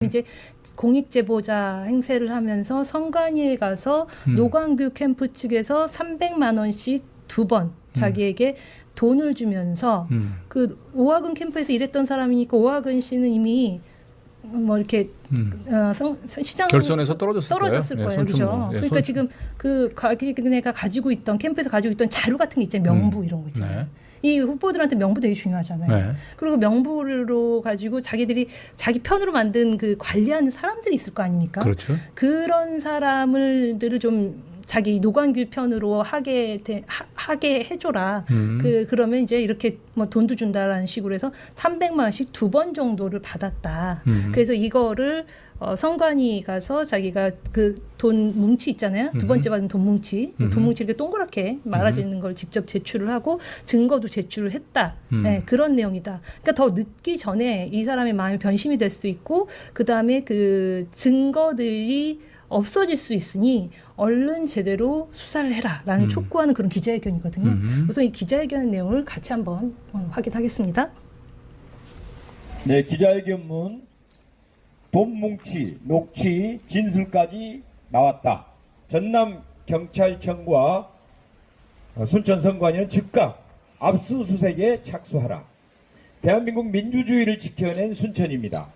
이제 공익제보자 행세를 하면서 선관위에 가서 노광규 캠프 측에서 300만 원씩 2번 자기에게 돈을 주면서 그 오하근 캠프에서 일했던 사람이니까 오하근 씨는 이미 뭐 이렇게 시장 결선에서 떨어졌을 거예요. 그렇죠. 그러니까 지금 그 자기네가 가지고 있던 캠프에서 가지고 있던 자료 같은 게 있잖아요. 명부 이런 거 있잖아요. 네. 이 후보들한테 명부 되게 중요하잖아요. 네. 그리고 명부로 가지고 자기들이 자기 편으로 만든 그 관리하는 사람들이 있을 거 아닙니까? 그렇죠. 그런 사람들을 좀 자기 노광규 편으로 하게 해줘라. 그러면 이제 이렇게 뭐 돈도 준다라는 식으로 해서 300만 원씩 2번 정도를 받았다. 그래서 이거를 선관위 가서 자기가 그 돈 뭉치 있잖아요. 2번째 받은 돈 뭉치. 돈 뭉치 이렇게 동그랗게 말아져 있는 걸 직접 제출을 하고 증거도 제출을 했다. 네, 그런 내용이다. 그러니까 더 늦기 전에 이 사람의 마음이 변심이 될 수도 있고 그다음에 그 증거들이 없어질 수 있으니 얼른 제대로 수사를 해라라는 촉구하는 그런 기자회견이거든요. 그래서 이 기자회견 내용을 같이 한번 확인하겠습니다. 네, 기자회견문 돈 뭉치, 녹취, 진술까지 나왔다. 전남경찰청과 순천선관위는 즉각 압수수색에 착수하라. 대한민국 민주주의를 지켜낸 순천입니다.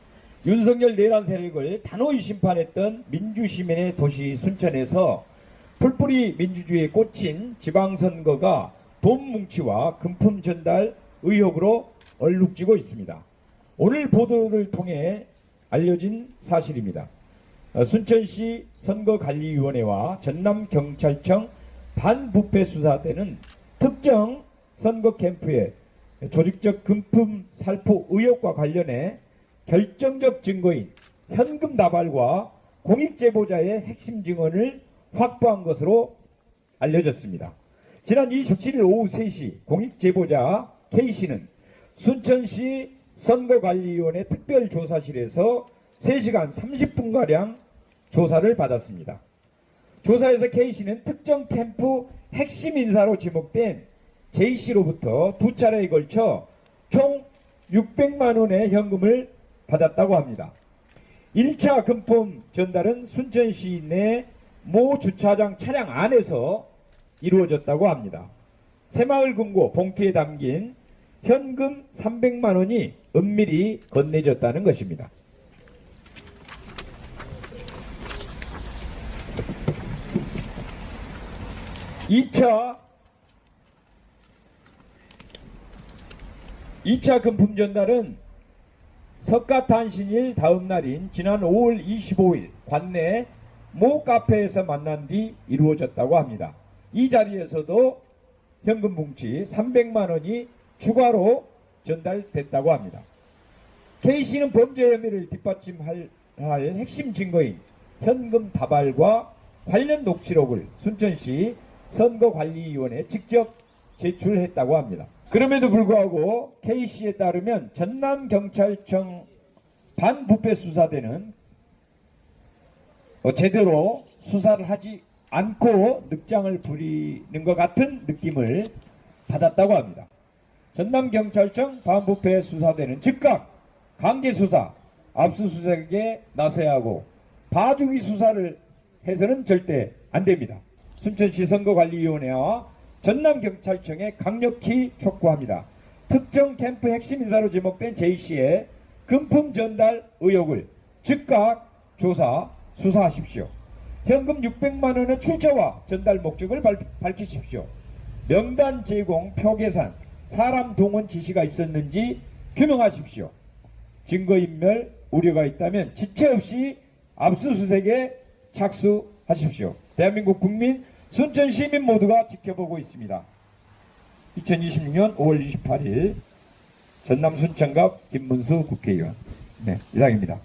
윤석열 내란 세력을 단호히 심판했던 민주시민의 도시 순천에서 풀뿌리 민주주의에 꽂힌 지방선거가 돈 뭉치와 금품 전달 의혹으로 얼룩지고 있습니다. 오늘 보도를 통해 알려진 사실입니다. 순천시 선거관리위원회와 전남경찰청 반부패수사대는 특정 선거 캠프의 조직적 금품 살포 의혹과 관련해 결정적 증거인 현금 다발과 공익제보자의 핵심 증언을 확보한 것으로 알려졌습니다. 지난 27일 오후 3시 공익제보자 K씨는 순천시 선거관리위원회 특별조사실에서 3시간 30분가량 조사를 받았습니다. 조사에서 K씨는 특정 캠프 핵심 인사로 지목된 J씨로부터 2차례에 걸쳐 총 600만 원의 현금을 받았다고 합니다. 1차 금품 전달은 순천시 내 모 주차장 차량 안에서 이루어졌다고 합니다. 새마을금고 봉투에 담긴 현금 300만 원이 은밀히 건네졌다는 것입니다. 이 차 금품 전달은 석가탄신일 다음 날인 지난 5월 25일 관내 모 카페에서 만난 뒤 이루어졌다고 합니다. 이 자리에서도 현금 뭉치 300만 원이 추가로 전달됐다고 합니다. K씨는 범죄 혐의를 뒷받침할 핵심 증거인 현금 다발과 관련 녹취록을 순천시 선거관리위원회에 직접 제출했다고 합니다. 그럼에도 불구하고 K씨에 따르면 전남경찰청 반부패수사대는 제대로 수사를 하지 않고 늑장을 부리는 것 같은 느낌을 받았다고 합니다. 전남경찰청 반부패수사대는 즉각 강제수사, 압수수색에 나서야 하고 봐주기 수사를 해서는 절대 안 됩니다. 순천시 선거관리위원회와 전남경찰청에 강력히 촉구합니다. 특정 캠프 핵심 인사로 지목된 J씨의 금품 전달 의혹을 즉각 조사, 수사하십시오. 현금 600만 원의 출처와 전달 목적을 밝히십시오. 명단 제공, 표 계산, 사람 동원 지시가 있었는지 규명하십시오. 증거인멸 우려가 있다면 지체 없이 압수수색에 착수하십시오. 대한민국 국민 순천 시민 모두가 지켜보고 있습니다. 2026년 5월 28일 전남 순천갑 김문수 국회의원. 네, 이상입니다.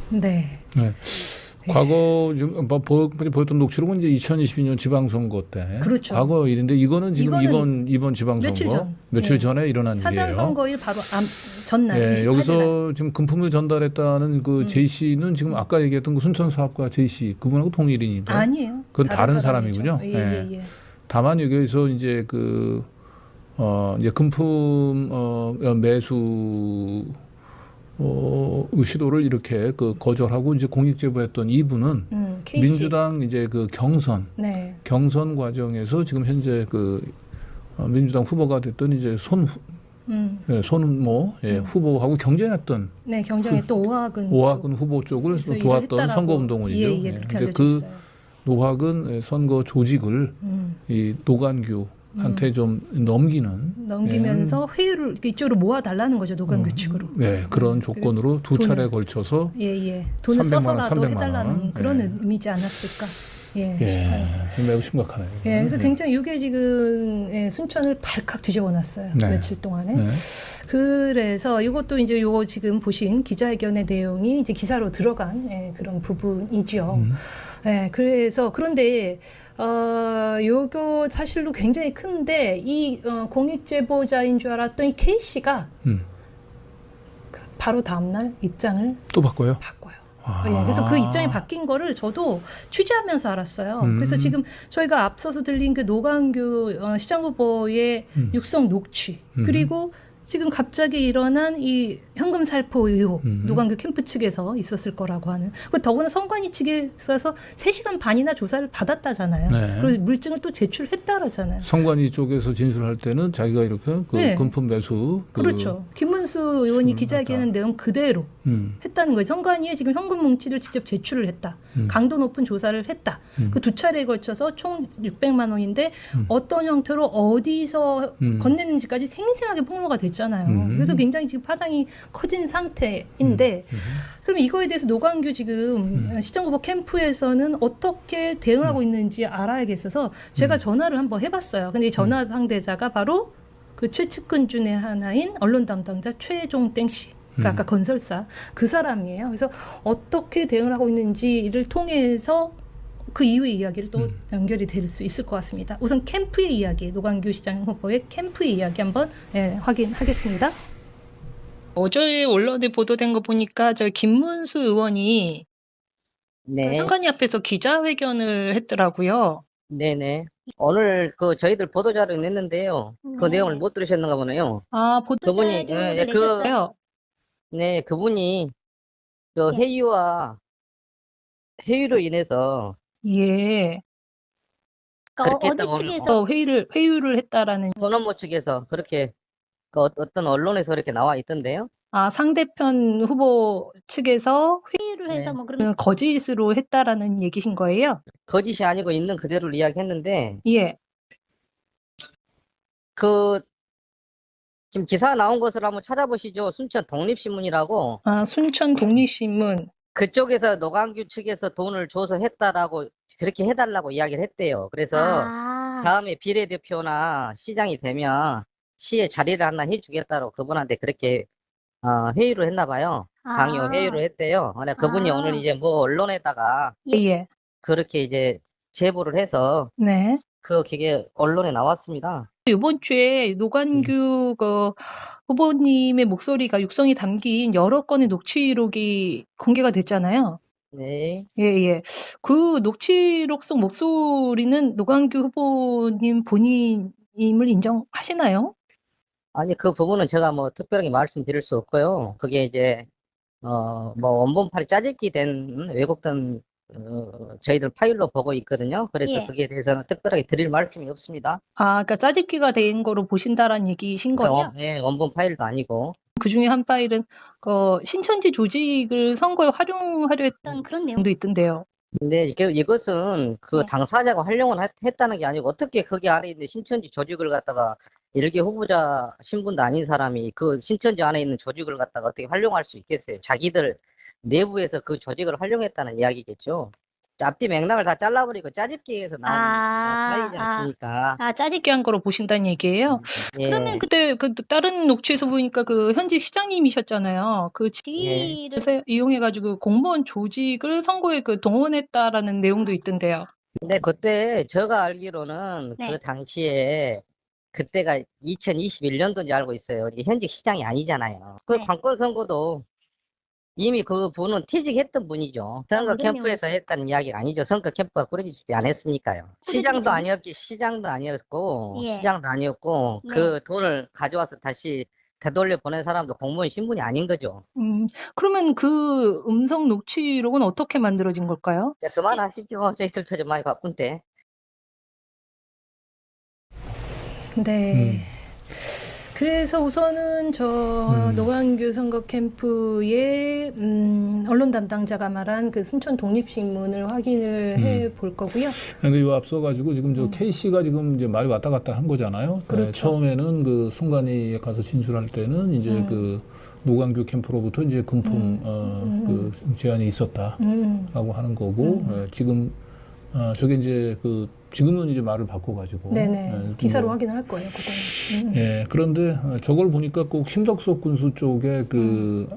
네. 네. 과거 지금 보였던 녹취록은 이제 2022년 지방선거 때. 그렇죠. 과거 일인데 이거는 지금 이번 지방선거 며칠 전에 일어난 일이에요. 사전선거일 바로 전날. 네, 28일 여기서 날. 지금 금품을 전달했다는 그 J씨는 지금 아까 얘기했던 그 순천사업가 J씨 그분하고 동일인인가요? 아니에요. 그건 다른 사람이군요. 예. 다만 여기서 이제 그 이제 금품 매수 시도를 이렇게 그 거절하고 이제 공익제보했던 이분은 K씨. 민주당 이제 그 경선 네. 과정에서 지금 현재 그 민주당 후보가 됐던 이제 손모 후보하고 경쟁했던 네, 경쟁했던 오하근 후보 쪽을 그래서 일을 도왔던 했다라고. 선거운동원이죠. 예, 예. 그렇게 근데 알려져 있어요. 노학은 선거 조직을 이 노관규한테 좀 넘기면서 회유를 이쪽으로 모아달라는 거죠, 노관규 측으로. 네, 그런 조건으로 두 차례 걸쳐서 돈을 300만 원, 써서라도 300만 원. 해달라는 그런 예. 의미지 않았을까. 예, 매우 심각하네요. 예, 그래서 굉장히 이게 지금 순천을 발칵 뒤집어놨어요. 네. 며칠 동안에. 네. 그래서 이것도 이제 요거 지금 보신 기자회견의 내용이 이제 기사로 들어간 그런 부분이죠. 그래서 그런데 요거 사실로 굉장히 큰데 이 공익제보자인 줄 알았던 이 K 씨가 바로 다음날 입장을 또 바꿔요? 바꿔요. 그래서 그 입장이 바뀐 거를 저도 취재하면서 알았어요. 그래서 지금 저희가 앞서서 들린 그 노광규 시장 후보의 육성 녹취 그리고 지금 갑자기 일어난 이 현금 살포 의혹 노광규 캠프 측에서 있었을 거라고 하는 더구나 선관위 측에서 3시간 반이나 조사를 받았다잖아요. 네. 그리고 물증을 또 제출했다잖아요. 선관위 쪽에서 진술할 때는 자기가 이렇게 그 네. 금품 매수 그렇죠. 김문수 의원이 기자회견한 내용 그대로 했다는 거예요. 선관위에 지금 현금 뭉치를 직접 제출을 했다. 강도 높은 조사를 했다. 그 두 차례에 걸쳐서 총 600만 원인데 어떤 형태로 어디서 건넸는지까지 생생하게 폭로가 됐잖아요. 그래서 굉장히 지금 파장이 커진 상태인데 그럼 이거에 대해서 노광규 지금 시장 후보 캠프에서는 어떻게 대응을 하고 있는지 알아야겠어서 제가 전화를 한번 해봤어요. 근데 이 전화 상대자가 바로 그 최측근 중에 하나인 언론 담당자 최종땡 씨. 그러니까 아까 건설사 그 사람이에요. 그래서 어떻게 대응을 하고 있는지를 통해서 그 이후의 이야기를 또 연결이 될 수 있을 것 같습니다. 우선 캠프의 이야기, 노광규 시장 후보의 캠프의 이야기 한번 확인하겠습니다. 어제 언론에 보도된 거 보니까 저 김문수 의원이 네, 선관위 앞에서 기자회견을 했더라고요. 네네. 오늘 저희들 보도자료 냈는데요. 그 네. 내용을 못 들으셨는가 보네요. 아, 그분이, 보도자료를 예, 내셨어요? 네, 그분이 예. 회유로 인해서 예. 그러니까 그렇게 어디 했다고 측에서 회유를 했다라는. 손원모 측에서 그렇게 어떤 언론에서 이렇게 나와 있던데요. 아, 상대편 후보 측에서 회의를 해서 네. 뭐 그런 거짓으로 했다라는 얘기신 거예요? 거짓이 아니고 있는 그대로를 이야기했는데, 예. 지금 기사 나온 것을 한번 찾아보시죠. 순천 독립신문이라고. 아, 순천 독립신문. 그쪽에서 노광규 측에서 돈을 줘서 했다라고, 그렇게 해달라고 이야기를 했대요. 그래서 다음에 비례대표나 시장이 되면 시에 자리를 하나 해주겠다고 그분한테 그렇게 회의를 했나 봐요. 강요 회의를 했대요. 그분이 오늘 이제 뭐 언론에다가 예. 그렇게 이제 제보를 해서 네. 그게 언론에 나왔습니다. 이번 주에 노관규 후보님의 목소리가 육성이 담긴 여러 건의 녹취록이 공개가 됐잖아요. 네. 예. 그 녹취록 속 목소리는 노관규 후보님 본인임을 인정하시나요? 아니, 그 부분은 제가 뭐 특별하게 말씀드릴 수 없고요. 그게 이제 뭐 원본판이 짜집기 된 왜곡된 저희들 파일로 보고 있거든요. 그래서 예. 그게 대해서는 특별하게 드릴 말씀이 없습니다. 아, 그러니까 짜집기가 된 거로 보신다라는 얘기신 거예요? 네, 원본 파일도 아니고. 그 중에 한 파일은 신천지 조직을 선거에 활용하려 했던 그런 내용. 내용도 있던데요. 근데 이것은 그 네. 당사자가 활용을 했다는 게 아니고 어떻게 거기 안에 있는 신천지 조직을 갖다가 일개 후보자 신분도 아닌 사람이 그 신천지 안에 있는 조직을 갖다가 어떻게 활용할 수 있겠어요? 자기들 내부에서 그 조직을 활용했다는 이야기겠죠. 앞뒤 맥락을 다 잘라버리고 짜집기에서 나온 파일이지 않습니까? 짜집기 한 거로 보신다는 얘기예요. 예. 그러면 그때 다른 녹취에서 보니까 그 현직 시장님이셨잖아요. 그 지위를 지위를 이용해가지고 공무원 조직을 선거에 동원했다라는 내용도 있던데요. 근데 그때 제가 알기로는 네. 그 당시에 그때가 2021년도인지 알고 있어요. 이게 현직 시장이 아니잖아요. 그 네. 관건 선거도 이미 그 분은 퇴직했던 분이죠. 선거 그러면- 캠프에서 했다는 이야기가 아니죠. 선거 캠프가 꾸려지지 않았으니까요. 시장도 아니었고, 예. 시장도 아니었고, 네. 그 돈을 가져와서 다시 되돌려 보낸 사람도 공무원 신분이 아닌 거죠. 그러면 그 음성 녹취록은 어떻게 만들어진 걸까요? 자, 그만하시죠. 저희들도 좀 많이 바쁜데. 네. 그래서 우선은 저 노광규 선거 캠프의 언론 담당자가 말한 그 순천 독립신문을 확인을 해 볼 거고요. 근데 이 앞서 가지고 지금 저 K 씨가 지금 이제 말이 왔다 갔다 한 거잖아요. 그렇죠. 처음에는 그 송관이에 가서 진술할 때는 이제 그 노광규 캠프로부터 이제 금품 그 제안이 있었다라고 하는 거고 지금 저게 이제 그 지금은 이제 말을 바꿔가지고 네네. 기사로 뭐, 확인을 할 거예요. 그거는. 예, 그런데 저걸 보니까 꼭 심덕석 군수 쪽에 그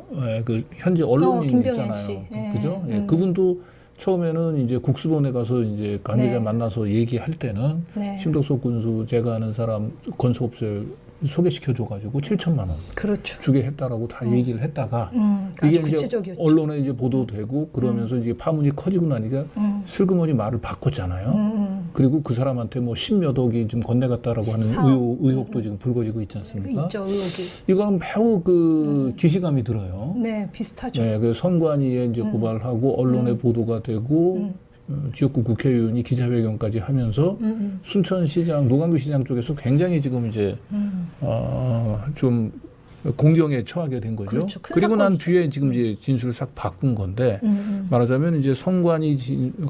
현재 언론인 김병현 있잖아요. 씨. 예. 그죠? 예, 그분도 처음에는 이제 국수본에 가서 이제 관계자 네. 만나서 얘기할 때는 네. 심덕석 군수 제가 아는 사람 건설업체 소개시켜 줘가지고 7천만 원 그렇죠. 주게 했다라고 다 얘기를 했다가 아주 이게 이제 구체적이었죠. 언론에 이제 보도되고 그러면서 이제 파문이 커지고 나니까 슬그머니 말을 바꿨잖아요. 그리고 그 사람한테 뭐 10몇 억이 좀 건네갔다라고 하는 14억. 의혹도 지금 불거지고 있지 않습니까? 있죠, 의혹이. 이건 매우 그 기시감이 들어요. 네, 비슷하죠. 네, 그 선관위에 이제 고발하고 언론에 보도가 되고 지역구 국회의원이 기자회견까지 하면서 순천시장, 노광규 시장 쪽에서 굉장히 지금 이제 좀 공경에 처하게 된 거죠. 그렇죠. 큰 그리고 난 사건이죠. 뒤에 지금 이제 진술을 싹 바꾼 건데 말하자면 이제 선관위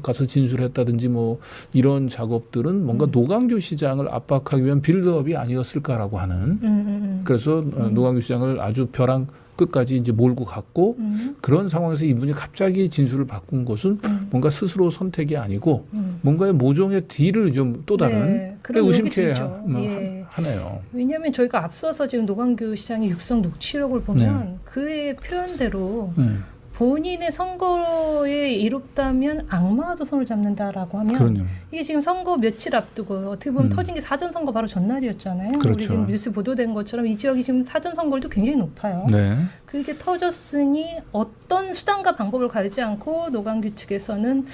가서 진술했다든지 뭐 이런 작업들은 뭔가 노광규 시장을 압박하기 위한 빌드업이 아니었을까라고 하는 그래서 노광규 시장을 아주 벼랑 끝까지 이제 몰고 갔고 그런 상황에서 이분이 갑자기 진술을 바꾼 것은 뭔가 스스로 선택이 아니고 뭔가의 모종의 딜을 좀 또 다른 네, 그런 의심케 의혹이 들죠. 예. 하네요. 왜냐하면 저희가 앞서서 지금 노광규 시장의 육성 녹취록을 보면 그의 표현대로 본인의 선거에 이롭다면 악마와도 손을 잡는다라고 하면 그럼요. 이게 지금 선거 며칠 앞두고 어떻게 보면 터진 게 사전 선거 바로 전날이었잖아요. 그렇죠. 우리 지금 뉴스 보도된 것처럼 이 지역이 지금 사전 선거율도 굉장히 높아요. 네. 그게 터졌으니 어떤 수단과 방법을 가리지 않고 노광규 측에서는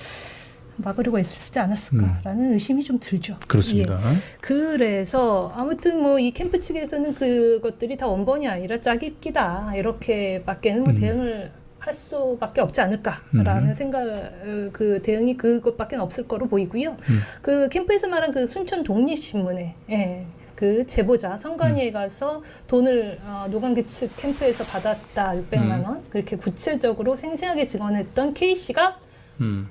막으려고 애쓰지 않았을까라는 의심이 좀 들죠. 그렇습니다. 예. 그래서 아무튼 뭐 이 캠프 측에서는 그것들이 다 원본이 아니라 짜깁기다 이렇게밖에는 뭐 대응을 할 수밖에 없지 않을까라는 생각, 그 대응이 그것밖에 없을 거로 보이고요. 그 캠프에서 말한 그 순천 독립신문에 그 제보자 선관위에 가서 돈을 노광규 측 캠프에서 받았다 600만 원 그렇게 구체적으로 생생하게 증언했던 K 씨가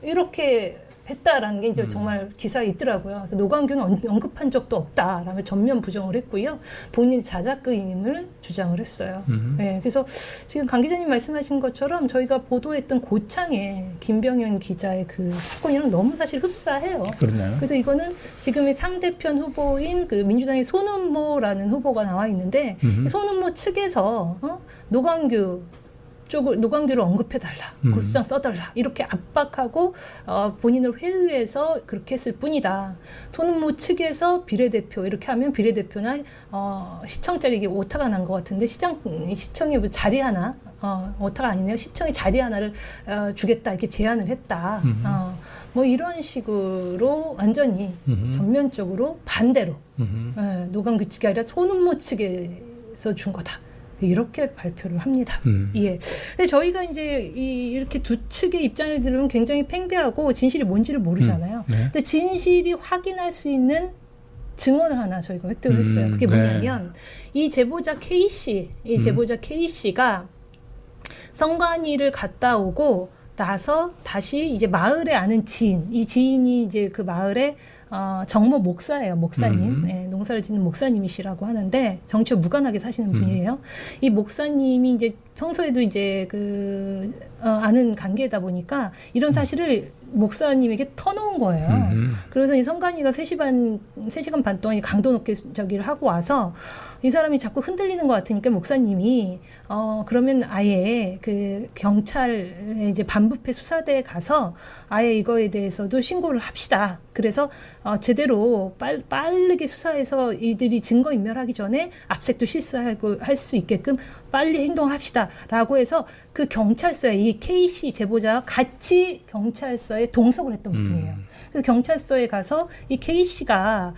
이렇게 했다라는 게 이제 정말 기사에 있더라고요. 그래서 노광규는 언급한 적도 없다라며 전면 부정을 했고요. 본인 자작극임을 주장을 했어요. 네, 그래서 지금 강 기자님 말씀하신 것처럼 저희가 보도했던 고창의 김병현 기자의 그 사건이랑 너무 사실 흡사해요. 그렇나요? 그래서 이거는 지금의 상대편 후보인 그 민주당의 손은모라는 후보가 나와 있는데 이 손은모 측에서 노광규를 언급해달라, 고소장 써달라 이렇게 압박하고 본인을 회유해서 그렇게 했을 뿐이다. 손은모 측에서 비례대표 이렇게 하면 비례대표나 시청자리 이게 오타가 난 것 같은데 시청에 뭐 자리 하나 오타가 아니네요. 시청에 자리 하나를 주겠다 이렇게 제안을 했다. 뭐 이런 식으로 완전히 전면적으로 반대로 노광규 측이 아니라 손은모 측에서 준 거다. 이렇게 발표를 합니다. 예. 근데 저희가 이제 이렇게 두 측의 입장을 들으면 굉장히 팽배하고 진실이 뭔지를 모르잖아요. 네. 근데 진실이 확인할 수 있는 증언을 하나 저희가 획득을 했어요. 그게 뭐냐면 이 제보자 K 씨가 선관위를 갔다 오고 나서 다시 이제 마을에 아는 지인, 이 지인이 이제 그 마을에 정모 목사예요, 목사님. 네, 농사를 짓는 목사님이시라고 하는데 정치와 무관하게 사시는 분이에요. 이 목사님이 이제 평소에도 이제 그 아는 관계다 보니까 이런 사실을 목사님에게 터놓은 거예요. 그래서 이 성관이가 3시간 반 동안 강도 높게 저기를 하고 와서 이 사람이 자꾸 흔들리는 것 같으니까 목사님이 그러면 아예 그 경찰에 이제 반부패 수사대에 가서 아예 이거에 대해서도 신고를 합시다. 그래서 제대로 빠르게 수사해서 이들이 증거 인멸하기 전에 압색도 실수하고 할 수 있게끔 빨리 행동을 합시다라고 해서 그 경찰서에 이 K씨 제보자와 같이 경찰서에 동석을 했던 분이에요. 그래서 경찰서에 가서 이 K씨가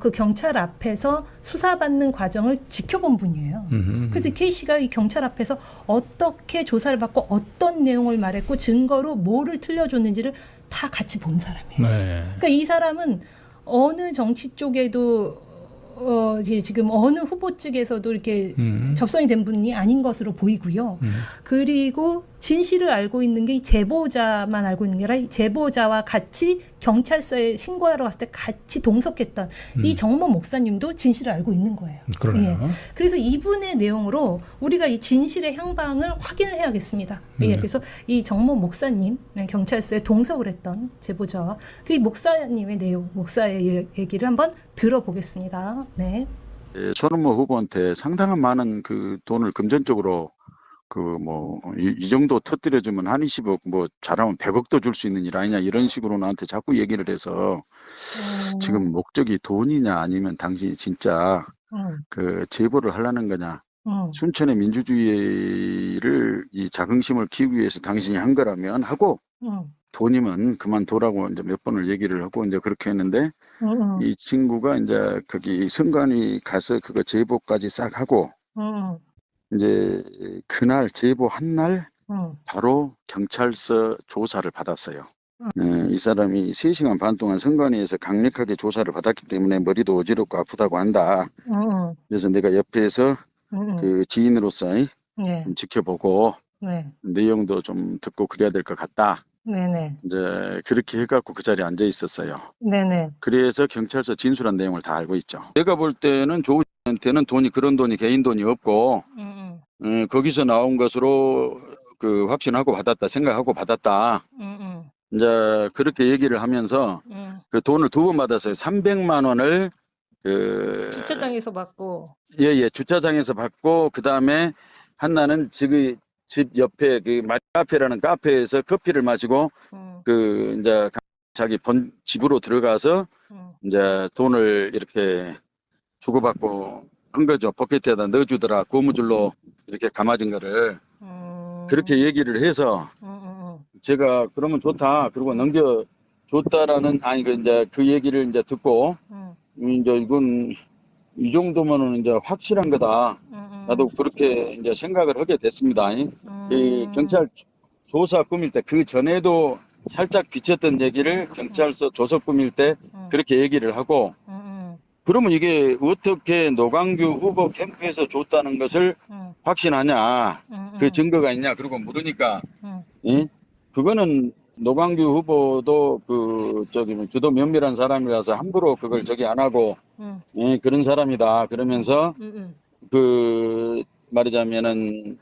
그 경찰 앞에서 수사받는 과정을 지켜본 분이에요. 그래서 K씨가 이 경찰 앞에서 어떻게 조사를 받고 어떤 내용을 말했고 증거로 뭐를 틀려줬는지를 다 같이 본 사람이에요. 네. 그러니까 이 사람은 어느 정치 쪽에도 이제 지금 어느 후보 측에서도 이렇게 접선이 된 분이 아닌 것으로 보이고요. 그리고 진실을 알고 있는 게 이 제보자만 알고 있는 게 아니라 이 제보자와 같이 경찰서에 신고하러 갔을 때 같이 동석했던 이 정모 목사님도 진실을 알고 있는 거예요. 그러네요. 그래서 이분의 내용으로 우리가 이 진실의 향방을 확인을 해야겠습니다. 그래서 이 정모 목사님 경찰서에 동석을 했던 제보자와 그 목사님의 내용, 목사의 얘기를 한번 들어보겠습니다. 네. 예, 손은모 후보한테 상당한 많은 그 돈을 금전적으로 이 정도 터뜨려주면 한 20억, 잘하면 100억도 줄 수 있는 일 아니냐, 이런 식으로 나한테 자꾸 얘기를 해서 지금 목적이 돈이냐, 아니면 당신이 진짜 그 제보를 하려는 거냐. 순천의 민주주의를 이 자긍심을 키우기 위해서 당신이 한 거라면 하고, 돈이면 그만두라고 이제 몇 번을 얘기를 하고 이제 그렇게 했는데, 이 친구가 이제 거기 선관위 가서 그거 제보까지 싹 하고, 이제 그날 제보한 날 바로 경찰서 조사를 받았어요. 이 사람이 3시간 반 동안 선관위에서 강력하게 조사를 받았기 때문에 머리도 어지럽고 아프다고 한다. 그래서 내가 옆에서 그 지인으로서 네. 좀 지켜보고 네. 내용도 좀 듣고 그래야 될 것 같다. 네네. 이제 그렇게 해갖고 그 자리에 앉아 있었어요. 네네. 그래서 경찰서 진술한 내용을 다 알고 있죠. 내가 볼 때는 조우한테는 그런 돈이 개인 돈이 없고 거기서 나온 것으로 그 확신하고 받았다, 생각하고 받았다. 이제 그렇게 얘기를 하면서 그 돈을 2번 받았어요. 300만 원을 그 주차장에서 받고. 예, 주차장에서 받고, 그 다음에 한나는 집 옆에 그 카페라는 카페에서 커피를 마시고 그 이제 자기 집으로 들어가서 이제 돈을 이렇게 주고받고 한 거죠. 포켓에다 넣어주더라. 고무줄로 이렇게 감아진 거를. 그렇게 얘기를 해서 제가 그러면 좋다. 그리고 넘겨줬다라는, 이제 그 얘기를 이제 듣고 이제 이건 이 정도면은 이제 확실한 거다. 나도 그렇게 이제 생각을 하게 됐습니다. 이 경찰 조사 꾸밀 때 그 전에도 살짝 비쳤던 얘기를 경찰서 조사 꾸밀 때 그렇게 얘기를 하고, 그러면 이게 어떻게 노광규 후보 캠프에서 줬다는 것을 확신하냐, 그 증거가 있냐, 그리고 물으니까, 그거는 노광규 후보도 주도 면밀한 사람이라서 함부로 그걸 안 하고, 그런 사람이다. 그러면서, 말하자면은,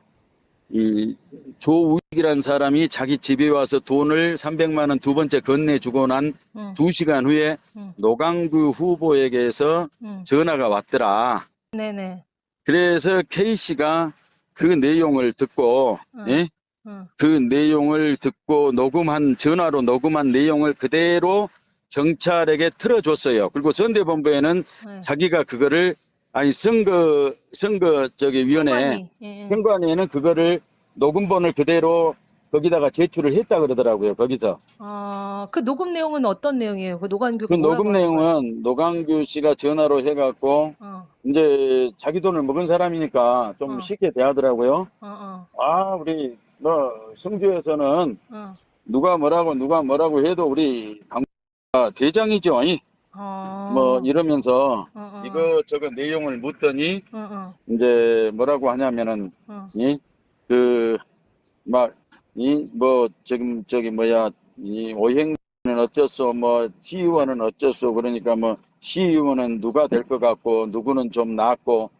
이 조우익이라는 사람이 자기 집에 와서 돈을 300만 원 2번째 건네주고 난 2시간 후에 노광규 후보에게서 전화가 왔더라. 네네. 그래서 K씨가 그 내용을 듣고, 그 내용을 듣고 전화로 녹음한 내용을 그대로 경찰에게 틀어줬어요. 그리고 선대본부에는 자기가 그거를 선거위원회 선관위에는 그거를 녹음본을 그대로 거기다가 제출을 했다 그러더라고요. 거기서. 그 녹음 내용은 어떤 내용이에요? 그 노광규가 그 녹음 내용은 노광규 씨가 전화로 해갖고 이제 자기 돈을 먹은 사람이니까 좀 쉽게 대하더라고요. 우리 성주에서는 누가 뭐라고 해도 우리 강구가 대장이죠. 이러면서 이거 내용을 묻더니 이제 뭐라고 하냐면은 이 오행은 어쩌소, 시의원은 어쩌소, 그러니까 시의원은 누가 될 것 같고 누구는 좀 낫고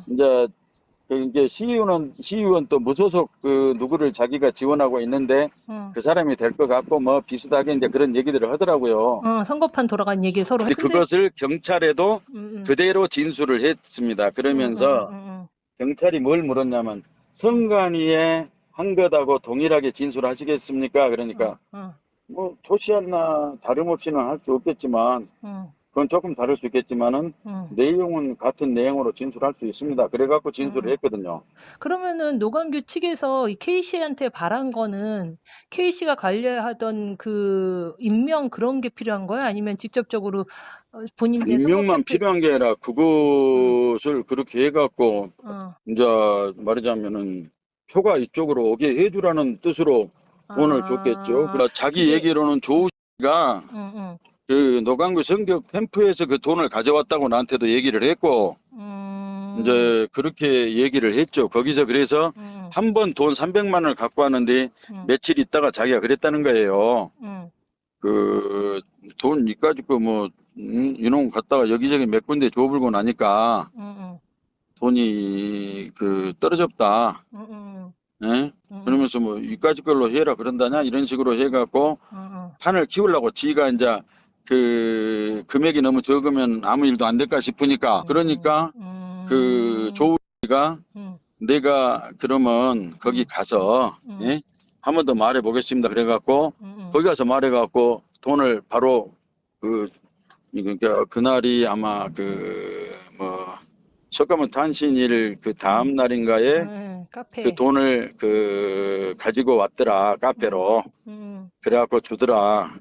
이제 이게 시의원 또 무소속 그 누구를 자기가 지원하고 있는데 그 사람이 될 것 같고 뭐 비슷하게 이제 그런 얘기들을 하더라고요. 선거판 돌아간 얘기를 서로 근데 했는데 그것을 경찰에도 그대로 진술을 했습니다. 그러면서 경찰이 뭘 물었냐면 선관위에 한 것하고 동일하게 진술하시겠습니까? 그러니까 뭐 토시안나 다름없이는 할 수 없겠지만 그건 조금 다를 수 있겠지만은 내용은 같은 내용으로 진술할 수 있습니다. 그래갖고 진술을 했거든요. 그러면은 노광규 측에서 이 K 씨한테 바란 거는 K 씨가 관리하던 그 임명 그런 게 필요한 거야? 아니면 직접적으로 본인의 임명만 필요한 게 아니라 그것을 그렇게 해갖고 이제 말하자면은 표가 이쪽으로 오게 해주라는 뜻으로 돈을 줬겠죠. 그러니까 자기 얘기로는 조우 씨가 그 노광규 선교 캠프에서 그 돈을 가져왔다고 나한테도 얘기를 했고 이제 그렇게 얘기를 했죠. 거기서 그래서 한 번 돈 300만 원을 갖고 왔는데 며칠 있다가 자기가 그랬다는 거예요. 그 돈 이까짓 거 뭐 이놈 갖다가 여기저기 몇 군데 줘불고 나니까 돈이 그 떨어졌다. 예? 그러면서 뭐 이까짓 걸로 해라 그런다냐 이런 식으로 해갖고 판을 키우려고 지가 이제 그 금액이 너무 적으면 아무 일도 안 될까 싶으니까 그러니까 그 조우가 내가 그러면 거기 가서 예? 한 번 더 말해 보겠습니다. 그래갖고 거기 가서 말해갖고 돈을 바로 그러니까 그날이 아마 그 뭐 석가모니 탄신일 그 다음 날인가에 카페. 그 돈을 그 가지고 왔더라 카페로. 그래갖고 주더라.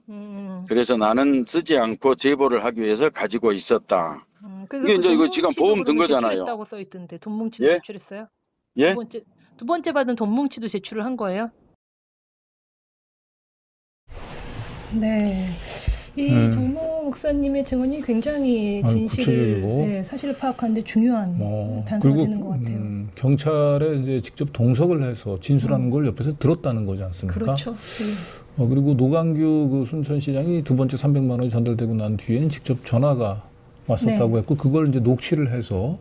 그래서 나는 쓰지 않고 제보를 하기 위해서 가지고 있었다. 그래서 이게 그 이제 이거 돈 지금 뭉치도 보험 든 그러면 거잖아요. 제출했다고 써 있던데 돈 뭉치도 예? 제출했어요? 예? 두 번째 받은 돈 뭉치도 제출을 한 거예요? 네. 이 정모 목사님의 증언이 굉장히 진실을 구체적이고. 사실을 파악하는데 중요한 단서가 되는 것 같아요. 경찰에 이제 직접 동석을 해서 진술하는 걸 옆에서 들었다는 거지 않습니까? 그렇죠. 그리고 노광규 그 순천시장이 두 번째 300만 원이 전달되고 난 뒤에는 직접 전화가 왔었다고 했고 그걸 이제 녹취를 해서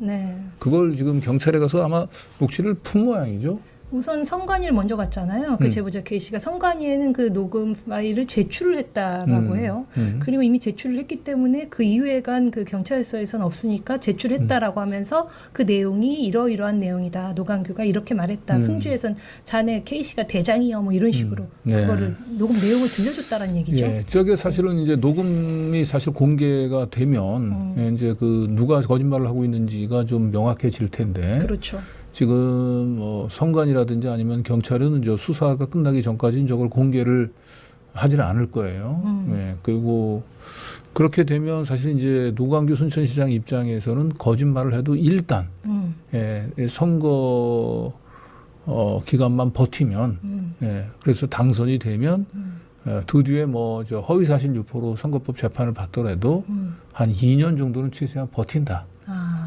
그걸 지금 경찰에 가서 아마 녹취를 푼 모양이죠. 우선 선관위를 먼저 갔잖아요. 그 제보자 K 씨가 선관위에는 그 녹음 파일을 제출을 했다라고 해요. 그리고 이미 제출을 했기 때문에 그 이후에 간 그 경찰서에서는 없으니까 제출했다라고 하면서 그 내용이 이러이러한 내용이다. 노광규가 이렇게 말했다. 승주에선 자네 K 씨가 대장이요. 뭐 이런 식으로 그거를 녹음 내용을 들려줬다는 얘기죠. 예, 저게 사실은 이제 녹음이 사실 공개가 되면 이제 그 누가 거짓말을 하고 있는지가 좀 명확해질 텐데. 그렇죠. 지금 뭐 선관이라든지 아니면 경찰은 저 수사가 끝나기 전까지는 저걸 공개를 하지는 않을 거예요. 예, 그리고 그렇게 되면 사실 이제 노광규 순천시장 입장에서는 거짓말을 해도 일단 선거 기간만 버티면 그래서 당선이 되면 드디어 뭐 저 허위사실 유포로 선거법 재판을 받더라도 한 2년 정도는 최소한 버틴다.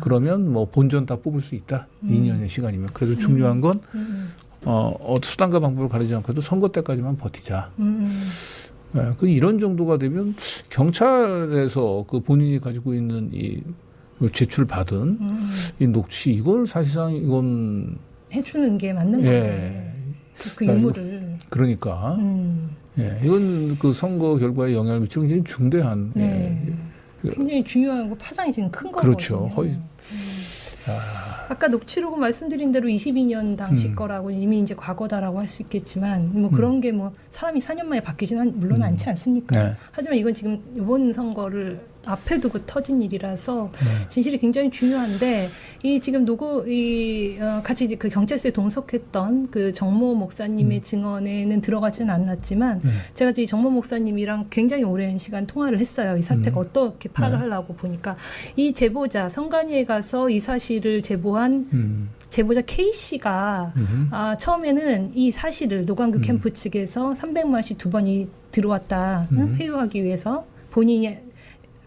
그러면 뭐 본전 다 뽑을 수 있다. 2년의 시간이면. 그래서 중요한 건 수단과 방법을 가리지 않고도 선거 때까지만 버티자. 그 이런 정도가 되면 경찰에서 그 본인이 가지고 있는 이 제출받은 이 녹취 이걸 사실상 이건 해주는 게 맞는 건데 그 유무를. 그러니까 이건 그 선거 결과에 영향을 미치는 굉장히 중대한. 굉장히 중요한 거 파장이 지금 큰 그렇죠. 거거든요. 아까 녹취록은 말씀드린 대로 22년 당시 거라고 이미 이제 과거다라고 할 수 있겠지만 뭐 그런 게 뭐 사람이 4년 만에 바뀌지는 물론 않지 않습니까? 하지만 이건 지금 이번 선거를 앞에 두고 터진 일이라서 진실이 굉장히 중요한데 이 지금 같이 그 경찰서에 동석했던 그 정모 목사님의 증언에는 들어가지는 않았지만 제가 이 정모 목사님이랑 굉장히 오랜 시간 통화를 했어요. 이 사태가 어떻게 파악을 하려고 보니까 이 제보자 선관위에 가서 이 사실을 제보한 제보자 K 씨가 처음에는 이 사실을 노광규 캠프 측에서 300만 원씩 두 번이 들어왔다 회유하기 위해서 본인이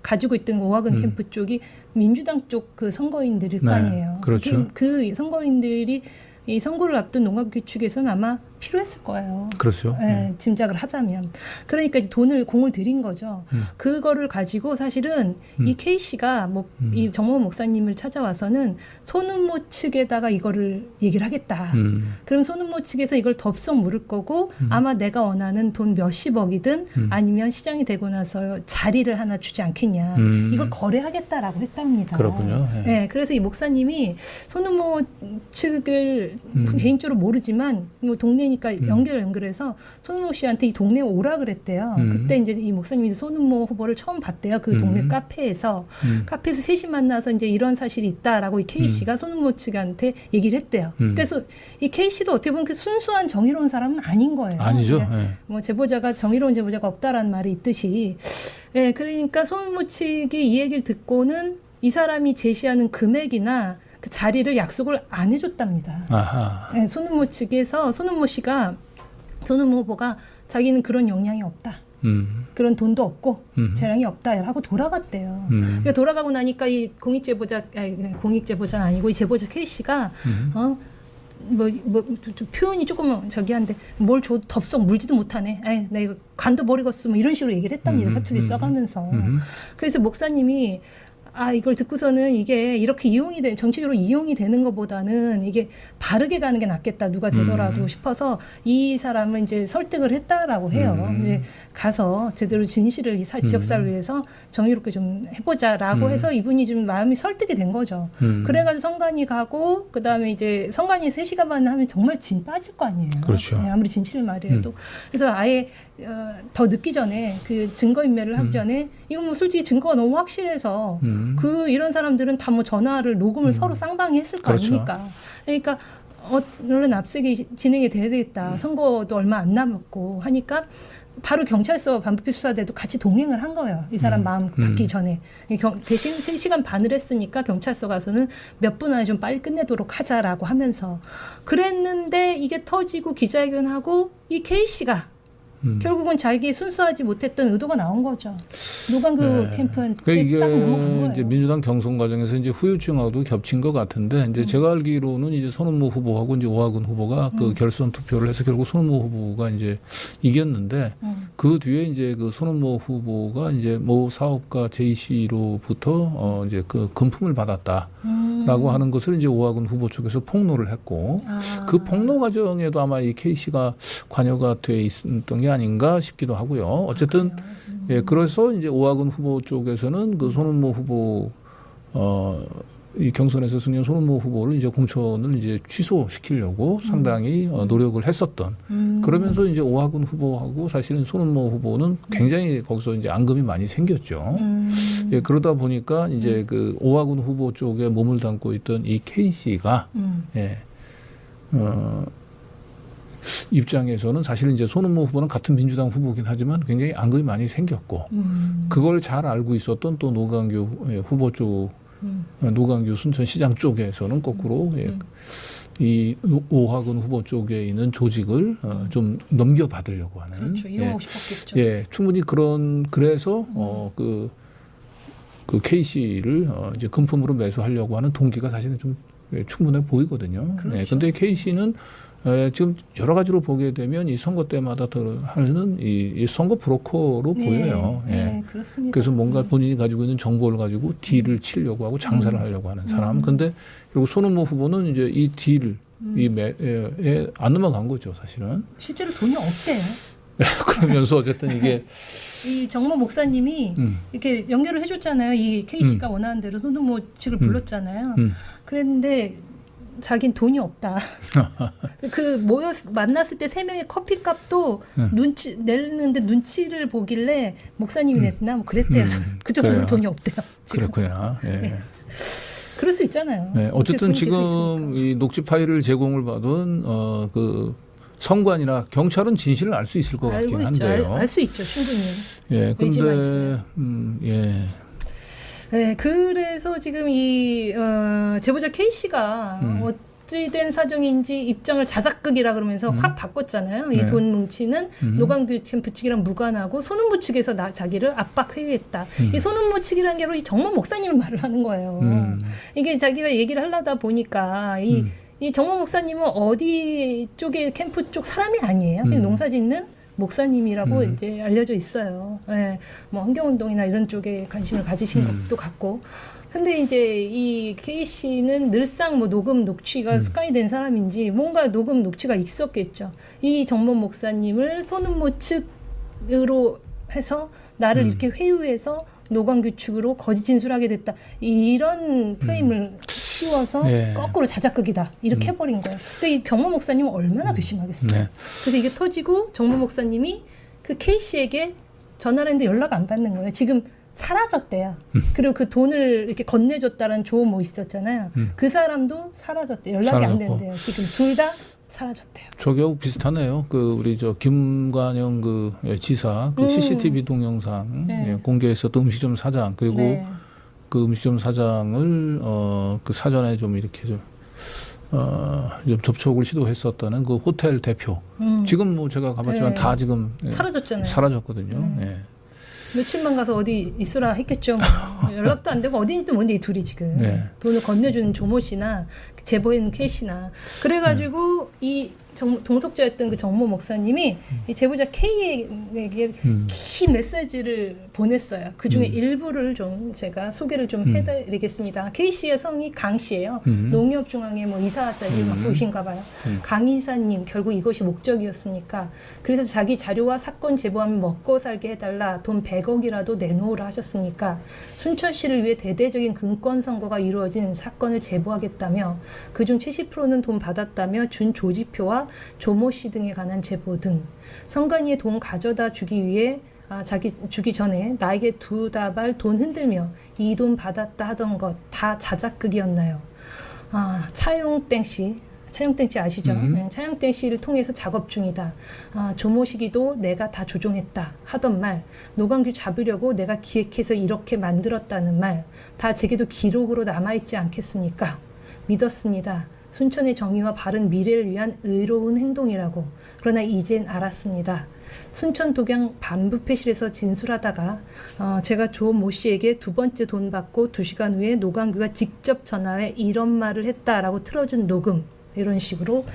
가지고 있던 오하근 캠프 쪽이 민주당 쪽 그 선거인들일 거 아니에요. 그렇죠. 그 선거인들이 이 선거를 앞둔 노광규 측에서는 아마 필요했을 거예요. 그렇죠. 예, 짐작을 하자면. 그러니까 이제 공을 들인 거죠. 그거를 가지고 사실은 이 K 씨가 이 정모 목사님을 찾아와서는 손은모 측에다가 이거를 얘기를 하겠다. 그럼 손은모 측에서 이걸 덥석 물을 거고 아마 내가 원하는 돈 몇십억이든 아니면 시장이 되고 나서 자리를 하나 주지 않겠냐. 이걸 거래하겠다라고 했답니다. 그렇군요. 예. 네, 그래서 이 목사님이 손은모 측을 개인적으로 모르지만 뭐 동네니까 연결해서 손은모 씨한테 이 동네에 오라 그랬대요. 그때 이제 이 목사님이 손은모 후보를 처음 봤대요. 그 동네 카페에서 셋이 만나서 이제 이런 사실이 있다라고 이 K 씨가 손은모 측한테 얘기를 했대요. 그래서 이 K 씨도 어떻게 보면 그 순수한 정의로운 사람은 아닌 거예요. 아니죠. 네. 예. 뭐 제보자가 정의로운 제보자가 없다라는 말이 있듯이, 예, 그러니까 손은모 측이 이 얘기를 듣고는 이 사람이 제시하는 금액이나 그 자리를 약속을 안 해줬답니다. 아하. 예, 손은모 측에서 손은모 후보가 자기는 그런 역량이 없다. 그런 돈도 없고 재량이 없다 하고 돌아갔대요. 그러니까 돌아가고 나니까 이 공익제보자는 아니고 이 제보자 K 씨가 좀 표현이 조금 저기한데 뭘 줘 덥석 물지도 못하네. 에이, 나 이거 간도 버리겠어. 뭐 이런 식으로 얘기를 했답니다. 사투리 써가면서. 그래서 목사님이 이걸 듣고서는 이게 이렇게 정치적으로 이용이 되는 것보다는 이게 바르게 가는 게 낫겠다. 누가 되더라도 싶어서 이 사람을 이제 설득을 했다라고 해요. 이제 가서 제대로 진실을 지역사를 위해서 정의롭게 좀 해보자라고 해서 이분이 좀 마음이 설득이 된 거죠. 그래가지고 성관이 가고 그다음에 이제 성관이 3시간 반 하면 정말 진 빠질 거 아니에요. 그렇죠. 네, 아무리 진실을 말해도. 그래서 아예 더 늦기 전에 그 증거인멸을 하기 전에 이건 뭐 솔직히 증거가 너무 확실해서 이런 사람들은 다 뭐 전화를 녹음을 서로 쌍방이 했을 거 그렇죠. 아닙니까? 그러니까 얼른 압색이 진행이 돼야 되겠다. 선거도 얼마 안 남았고 하니까 바로 경찰서 반부패 수사대도 같이 동행을 한 거예요. 이 사람 마음 바뀌기 전에. 대신 3시간 반을 했으니까 경찰서 가서는 몇 분 안에 좀 빨리 끝내도록 하자라고 하면서 그랬는데 이게 터지고 기자회견하고 이 K씨가 결국은 자기 순수하지 못했던 의도가 나온 거죠. 노광규 캠프한테 싹 넘어간 거예요. 이제 민주당 경선 과정에서 이제 후유증하고도 겹친 것 같은데 이제 제가 알기로는 이제 손은모 후보하고 이제 오하근 후보가 그 결선 투표를 해서 결국 손은모 후보가 이제 이겼는데 그 뒤에 이제 그 손은모 후보가 이제 모 사업가 J 씨로부터 이제 그 금품을 받았다라고 하는 것을 이제 오하근 후보 쪽에서 폭로를 했고 그 폭로 과정에도 아마 이 K 씨가 관여가 돼 있었던 게 아닌가 싶기도 하고요. 어쨌든 예, 그래서 이제 오하근 후보 쪽에서는 그 손은모 후보 이 경선에서 승리한 손은모 후보를 이제 공천을 이제 취소시키려고 상당히 노력을 했었던 그러면서 이제 오하근 후보하고 사실은 손은모 후보는 굉장히 거기서 이제 앙금이 많이 생겼죠. 예, 그러다 보니까 이제 그 오하근 후보 쪽에 몸을 담고 있던 이 K 씨가 예, 입장에서는 사실은 이제 손은모 후보는 같은 민주당 후보긴 하지만 굉장히 앙금이 많이 생겼고 그걸 잘 알고 있었던 또 노광규 후보 쪽 노광규 순천시장 쪽에서는 거꾸로 이 오하근 후보 쪽에 있는 조직을 좀 넘겨받으려고 하는 그렇죠. 이용하고 싶었겠죠. 예, 충분히 그래서 그 K 씨를 이제 금품으로 매수하려고 하는 동기가 사실은 좀 충분해 보이거든요. 그렇죠. 예, 근데 K 씨는 지금 여러 가지로 보게 되면 이 선거 때마다 하는 이 선거 브로커로 보여요. 예. 네, 그렇습니다. 그래서 뭔가 본인이 가지고 있는 정보를 가지고 딜을 치려고 하고 장사를 하려고 하는 사람. 근데 그리고 손은모 후보는 이제 이 딜, 이 매에 안 넘어간 거죠, 사실은. 실제로 돈이 없대요. 그러면서 어쨌든 이게 이 정모 목사님이 이렇게 연결을 해줬잖아요. 이 K 씨가 원하는 대로 손은모 측을 불렀잖아요. 그랬는데 자긴 돈이 없다. 만났을 때 3명의 커피값도 내는데 눈치를 보길래 목사님이 냈나 뭐 그랬대요. 그 정도로 돈이 없대요. 지금. 그렇구나. 예. 네. 그럴 수 있잖아요. 네, 어쨌든 지금 이 녹취 파일을 제공을 받은 그 성관이나 경찰은 진실을 알 수 있을 것 같긴 한데요. 알 수 있죠, 충분히. 예, 의지만 있어요. 예. 네, 그래서 지금 이 제보자 K 씨가 어찌된 사정인지 입장을 자작극이라 그러면서 확 바꿨잖아요. 이 돈 뭉치는 노광규 캠프 측이랑 무관하고 손은모 측에서 자기를 압박 회유했다. 이 손은모 측이라는 게 바로 이 정모 목사님을 말을 하는 거예요. 이게 자기가 얘기를 하려다 보니까 이 정모 목사님은 어디 쪽에 캠프 쪽 사람이 아니에요. 그냥 농사 짓는 목사님이라고 이제 알려져 있어요. 예, 뭐 환경운동이나 이런 쪽에 관심을 가지신 것도 같고. 근데 이제 이 K 씨는 늘상 뭐 녹음 녹취가 습관이 된 사람인지 뭔가 녹음 녹취가 있었겠죠. 이 정모 목사님을 손은모 측으로 해서 나를 이렇게 회유해서 노광규 측으로 거짓 진술하게 됐다. 이런 프레임을 씌워서 네. 거꾸로 자작극이다. 이렇게 해버린 거예요. 근데 이 정모 목사님은 얼마나 괘씸하겠어요. 네. 그래서 이게 터지고 정모 목사님이 그 K 씨에게 전화를 했는데 연락 안 받는 거예요. 지금 사라졌대요. 그리고 그 돈을 이렇게 건네줬다는 조모 있었잖아요. 그 사람도 사라졌대요. 연락이 안 사라졌고. 된대요. 지금 둘 다 사라졌대요. 저기하고 비슷하네요. 그 우리 저 김관영 그 지사 그 CCTV 동영상 네. 공개했었던 음식점 사장 그리고 네. 그 음식점 사장을 그 사전에 좀 이렇게 좀 접촉을 시도했었다는 그 호텔 대표. 지금 뭐 제가 가봤지만 네. 다 지금 사라졌잖아요. 사라졌거든요. 예. 며칠만 가서 어디 있으라 했겠죠. 뭐. 연락도 안 되고 어딘지도 모르는데 이 둘이 지금 네. 돈을 건네준 조모 씨나 제보인 K 씨나 그래가지고 이 동석자였던 그 정모 목사님이 이 제보자 K에게 긴 메시지를 보냈어요. 그 중에 일부를 좀 제가 소개를 좀 해드리겠습니다. K 씨의 성이 강 씨예요. 농협중앙회 뭐 이사 자리를 맡고 계신가 봐요. 강 이사님 결국 이것이 목적이었으니까 그래서 자기 자료와 사건 제보하면 먹고 살게 해달라 돈 100억이라도 내놓으라 하셨으니까 순천시를 위해 대대적인 금권 선거가 이루어진 사건을 제보하겠다며 그중 70%는 돈 받았다며 준 조지표와 조모 씨 등에 관한 제보 등 선관위에 돈 가져다 주기 위해 자기 주기 전에 나에게 두 다발 돈 흔들며 이 돈 받았다 하던 것 다 자작극이었나요? 차용땡 씨 아시죠? 네, 차용땡 씨를 통해서 작업 중이다. 조모 시기도 내가 다 조종했다 하던 말, 노광규 잡으려고 내가 기획해서 이렇게 만들었다는 말, 다 제게도 기록으로 남아있지 않겠습니까? 믿었습니다. 순천의 정의와 바른 미래를 위한 의로운 행동이라고. 그러나 이젠 알았습니다. 순천 독양 반부패실에서 진술하다가 제가 조 모 씨에게 두 번째 돈 받고 2시간 후에 노광규가 직접 전화해 이런 말을 했다라고 틀어준 녹음 이런 식으로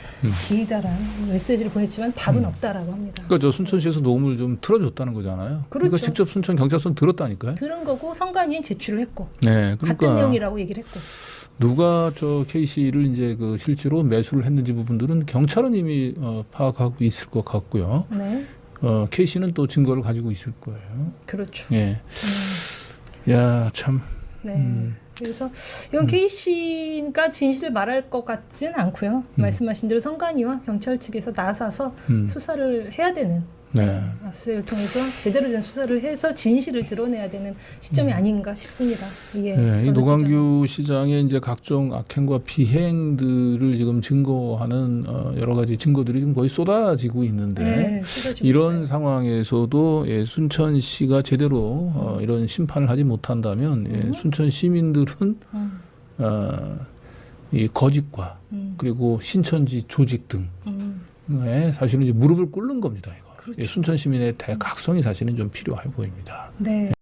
기다란 메시지를 보냈지만 답은 없다라고 합니다. 그러니까 저 순천시에서 녹음을 좀 틀어줬다는 거잖아요. 그러니까 그렇죠. 직접 순천 경찰서 들었다니까요. 들은 거고 선관위에 제출을 했고 네, 그러니까 같은 내용이라고 얘기를 했고. 누가 저 K 씨를 이제 그 실제로 매수를 했는지 부분들은 경찰은 이미 파악하고 있을 것 같고요. 네, K 씨는 또 증거를 가지고 있을 거예요. 그렇죠. 예. 야, 참. 네. 그래서 이건 K 씨가 진실을 말할 것 같지는 않고요. 말씀하신 대로 선관위와 경찰 측에서 나서서 수사를 해야 되는 네. 압수수색을 통해서 제대로 된 수사를 해서 진실을 드러내야 되는 시점이 아닌가 싶습니다. 예, 네, 이 저는 노광규 시장의 이제 각종 악행과 비행들을 지금 증거하는 여러 가지 증거들이 지금 거의 쏟아지고 있는데 네, 쏟아지고 이런 있어요. 상황에서도 순천시가 제대로 이런 심판을 하지 못한다면 순천 시민들은 이 거짓과 그리고 신천지 조직 등에 사실은 이제 무릎을 꿇는 겁니다. 이거. 그렇죠. 순천 시민의 대각성이 사실은 좀 필요해 보입니다. 네.